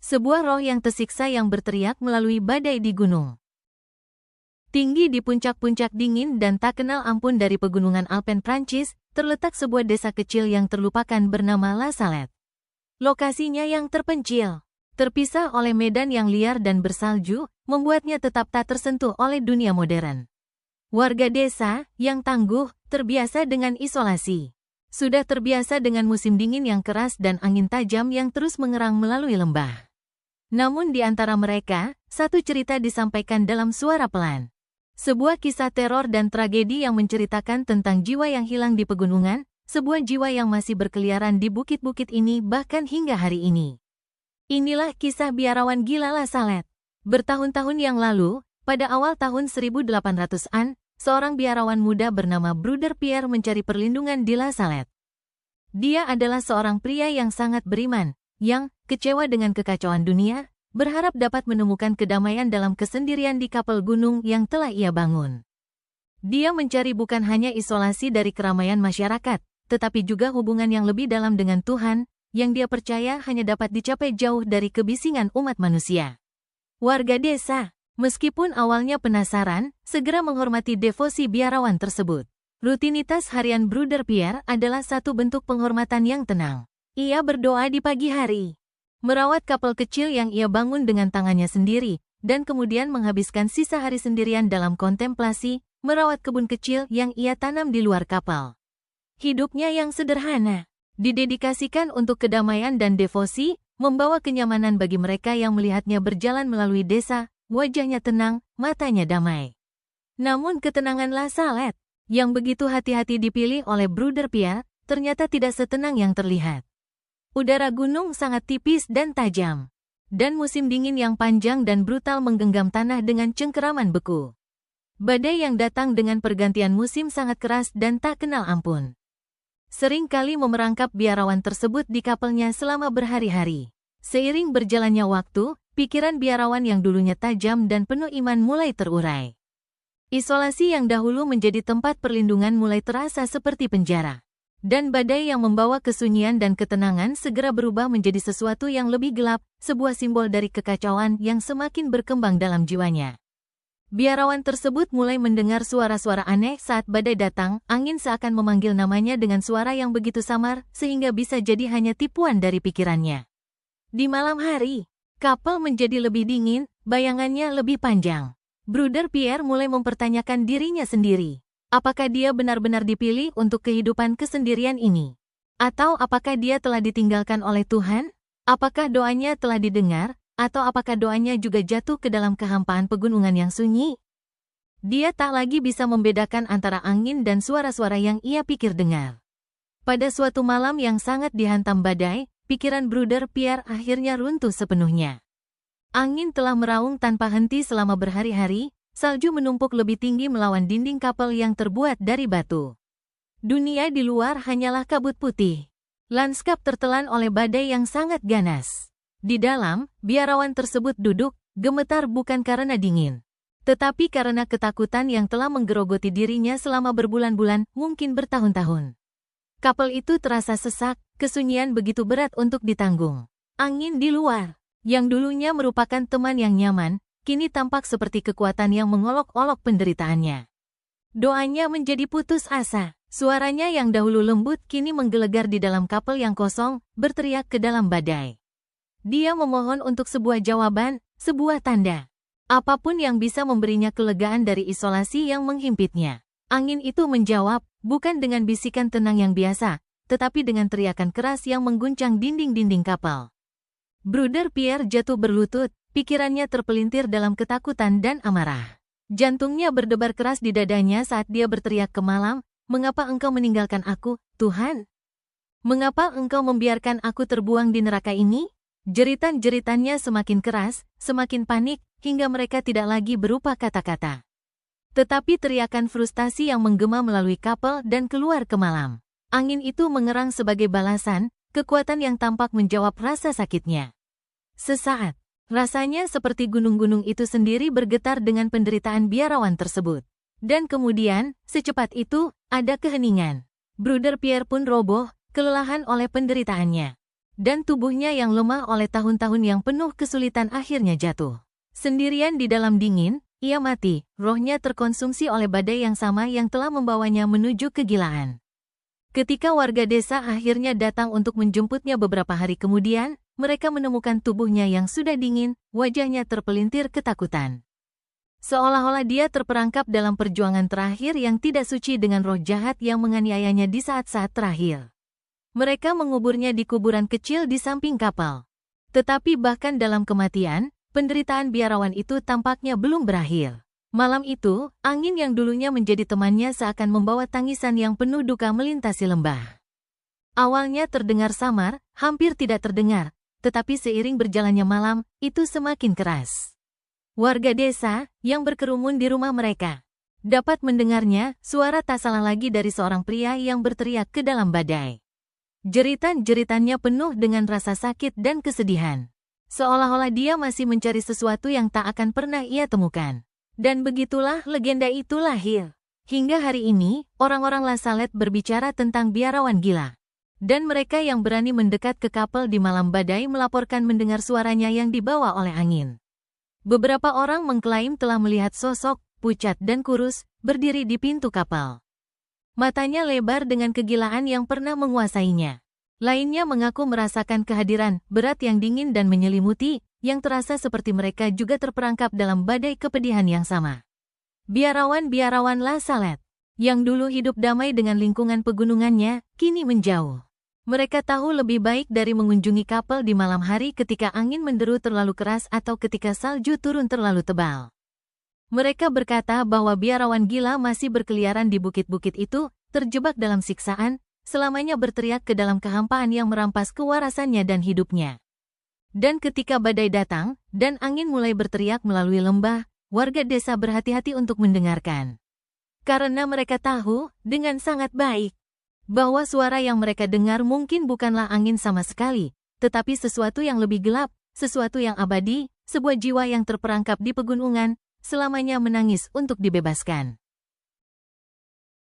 Sebuah roh yang tersiksa yang berteriak melalui badai di gunung. Tinggi di puncak-puncak dingin dan tak kenal ampun dari pegunungan Alpen Prancis, terletak sebuah desa kecil yang terlupakan bernama La Salette. Lokasinya yang terpencil, terpisah oleh medan yang liar dan bersalju, membuatnya tetap tak tersentuh oleh dunia modern. Warga desa, yang tangguh, terbiasa dengan isolasi. Sudah terbiasa dengan musim dingin yang keras dan angin tajam yang terus mengerang melalui lembah. Namun di antara mereka, satu cerita disampaikan dalam suara pelan. Sebuah kisah teror dan tragedi yang menceritakan tentang jiwa yang hilang di pegunungan, sebuah jiwa yang masih berkeliaran di bukit-bukit ini bahkan hingga hari ini. Inilah kisah biarawan gila La Salette. Bertahun-tahun yang lalu, pada awal tahun 1800-an, seorang biarawan muda bernama Broeder Pierre mencari perlindungan di La Salette. Dia adalah seorang pria yang sangat beriman, yang, kecewa dengan kekacauan dunia, berharap dapat menemukan kedamaian dalam kesendirian di kapal gunung yang telah ia bangun. Dia mencari bukan hanya isolasi dari keramaian masyarakat, tetapi juga hubungan yang lebih dalam dengan Tuhan, yang dia percaya hanya dapat dicapai jauh dari kebisingan umat manusia. Warga desa, meskipun awalnya penasaran, segera menghormati devosi biarawan tersebut. Rutinitas harian Broeder Pierre adalah satu bentuk penghormatan yang tenang. Ia berdoa di pagi hari, merawat kapal kecil yang ia bangun dengan tangannya sendiri, dan kemudian menghabiskan sisa hari sendirian dalam kontemplasi, merawat kebun kecil yang ia tanam di luar kapal. Hidupnya yang sederhana, didedikasikan untuk kedamaian dan devosi, membawa kenyamanan bagi mereka yang melihatnya berjalan melalui desa, wajahnya tenang, matanya damai. Namun ketenangan La Salette, yang begitu hati-hati dipilih oleh Broeder Pierre, ternyata tidak setenang yang terlihat. Udara gunung sangat tipis dan tajam, dan musim dingin yang panjang dan brutal menggenggam tanah dengan cengkeraman beku. Badai yang datang dengan pergantian musim sangat keras dan tak kenal ampun. Sering kali memerangkap biarawan tersebut di kapalnya selama berhari-hari. Seiring berjalannya waktu, pikiran biarawan yang dulunya tajam dan penuh iman mulai terurai. Isolasi yang dahulu menjadi tempat perlindungan mulai terasa seperti penjara. Dan badai yang membawa kesunyian dan ketenangan segera berubah menjadi sesuatu yang lebih gelap, sebuah simbol dari kekacauan yang semakin berkembang dalam jiwanya. Biarawan tersebut mulai mendengar suara-suara aneh saat badai datang, angin seakan memanggil namanya dengan suara yang begitu samar, sehingga bisa jadi hanya tipuan dari pikirannya. Di malam hari, kapal menjadi lebih dingin, bayangannya lebih panjang. Broeder Pierre mulai mempertanyakan dirinya sendiri. Apakah dia benar-benar dipilih untuk kehidupan kesendirian ini? Atau apakah dia telah ditinggalkan oleh Tuhan? Apakah doanya telah didengar? Atau apakah doanya juga jatuh ke dalam kehampaan pegunungan yang sunyi? Dia tak lagi bisa membedakan antara angin dan suara-suara yang ia pikir dengar. Pada suatu malam yang sangat dihantam badai, pikiran Broeder Pierre akhirnya runtuh sepenuhnya. Angin telah meraung tanpa henti selama berhari-hari, salju menumpuk lebih tinggi melawan dinding kapal yang terbuat dari batu. Dunia di luar hanyalah kabut putih. Lanskap tertelan oleh badai yang sangat ganas. Di dalam, biarawan tersebut duduk, gemetar bukan karena dingin, tetapi karena ketakutan yang telah menggerogoti dirinya selama berbulan-bulan, mungkin bertahun-tahun. Kapal itu terasa sesak, kesunyian begitu berat untuk ditanggung. Angin di luar, yang dulunya merupakan teman yang nyaman, kini tampak seperti kekuatan yang mengolok-olok penderitaannya. Doanya menjadi putus asa. Suaranya yang dahulu lembut kini menggelegar di dalam kapal yang kosong, berteriak ke dalam badai. Dia memohon untuk sebuah jawaban, sebuah tanda. Apapun yang bisa memberinya kelegaan dari isolasi yang menghimpitnya. Angin itu menjawab, bukan dengan bisikan tenang yang biasa, tetapi dengan teriakan keras yang mengguncang dinding-dinding kapal. Broeder Pierre jatuh berlutut. Pikirannya terpelintir dalam ketakutan dan amarah. Jantungnya berdebar keras di dadanya saat dia berteriak ke malam, "Mengapa engkau meninggalkan aku, Tuhan? Mengapa engkau membiarkan aku terbuang di neraka ini?" Jeritan-jeritannya semakin keras, semakin panik, hingga mereka tidak lagi berupa kata-kata. Tetapi teriakan frustasi yang menggema melalui kapal dan keluar ke malam. Angin itu mengerang sebagai balasan, kekuatan yang tampak menjawab rasa sakitnya. Sesaat, rasanya seperti gunung-gunung itu sendiri bergetar dengan penderitaan biarawan tersebut. Dan kemudian, secepat itu, ada keheningan. Broeder Pierre pun roboh, kelelahan oleh penderitaannya. dan tubuhnya yang lemah oleh tahun-tahun yang penuh kesulitan akhirnya jatuh. Sendirian di dalam dingin, ia mati, rohnya terkonsumsi oleh badai yang sama yang telah membawanya menuju kegilaan. Ketika warga desa akhirnya datang untuk menjemputnya beberapa hari kemudian, mereka menemukan tubuhnya yang sudah dingin, wajahnya terpelintir ketakutan. Seolah-olah dia terperangkap dalam perjuangan terakhir yang tidak suci dengan roh jahat yang menganiayanya di saat-saat terakhir. Mereka menguburnya di kuburan kecil di samping kapal. Tetapi bahkan dalam kematian, penderitaan biarawan itu tampaknya belum berakhir. Malam itu, angin yang dulunya menjadi temannya seakan membawa tangisan yang penuh duka melintasi lembah. Awalnya terdengar samar, hampir tidak terdengar, tetapi seiring berjalannya malam, itu semakin keras. Warga desa, yang berkerumun di rumah mereka, dapat mendengarnya, suara tak salah lagi dari seorang pria yang berteriak ke dalam badai. Jeritan-jeritannya penuh dengan rasa sakit dan kesedihan. Seolah-olah dia masih mencari sesuatu yang tak akan pernah ia temukan. Dan begitulah legenda itu lahir. Hingga hari ini, orang-orang La Salette berbicara tentang biarawan gila. Dan mereka yang berani mendekat ke kapal di malam badai melaporkan mendengar suaranya yang dibawa oleh angin. Beberapa orang mengklaim telah melihat sosok, pucat dan kurus, berdiri di pintu kapal. Matanya lebar dengan kegilaan yang pernah menguasainya. Lainnya mengaku merasakan kehadiran berat yang dingin dan menyelimuti, yang terasa seperti mereka juga terperangkap dalam badai kepedihan yang sama. Biarawan-biarawan La Salette, yang dulu hidup damai dengan lingkungan pegunungannya, kini menjauh. Mereka tahu lebih baik dari mengunjungi kapal di malam hari ketika angin menderu terlalu keras atau ketika salju turun terlalu tebal. Mereka berkata bahwa biarawan gila masih berkeliaran di bukit-bukit itu, terjebak dalam siksaan, selamanya berteriak ke dalam kehampaan yang merampas kewarasannya dan hidupnya. Dan ketika badai datang, dan angin mulai berteriak melalui lembah, warga desa berhati-hati untuk mendengarkan. Karena mereka tahu, dengan sangat baik, bahwa suara yang mereka dengar mungkin bukanlah angin sama sekali, tetapi sesuatu yang lebih gelap, sesuatu yang abadi, sebuah jiwa yang terperangkap di pegunungan, selamanya menangis untuk dibebaskan.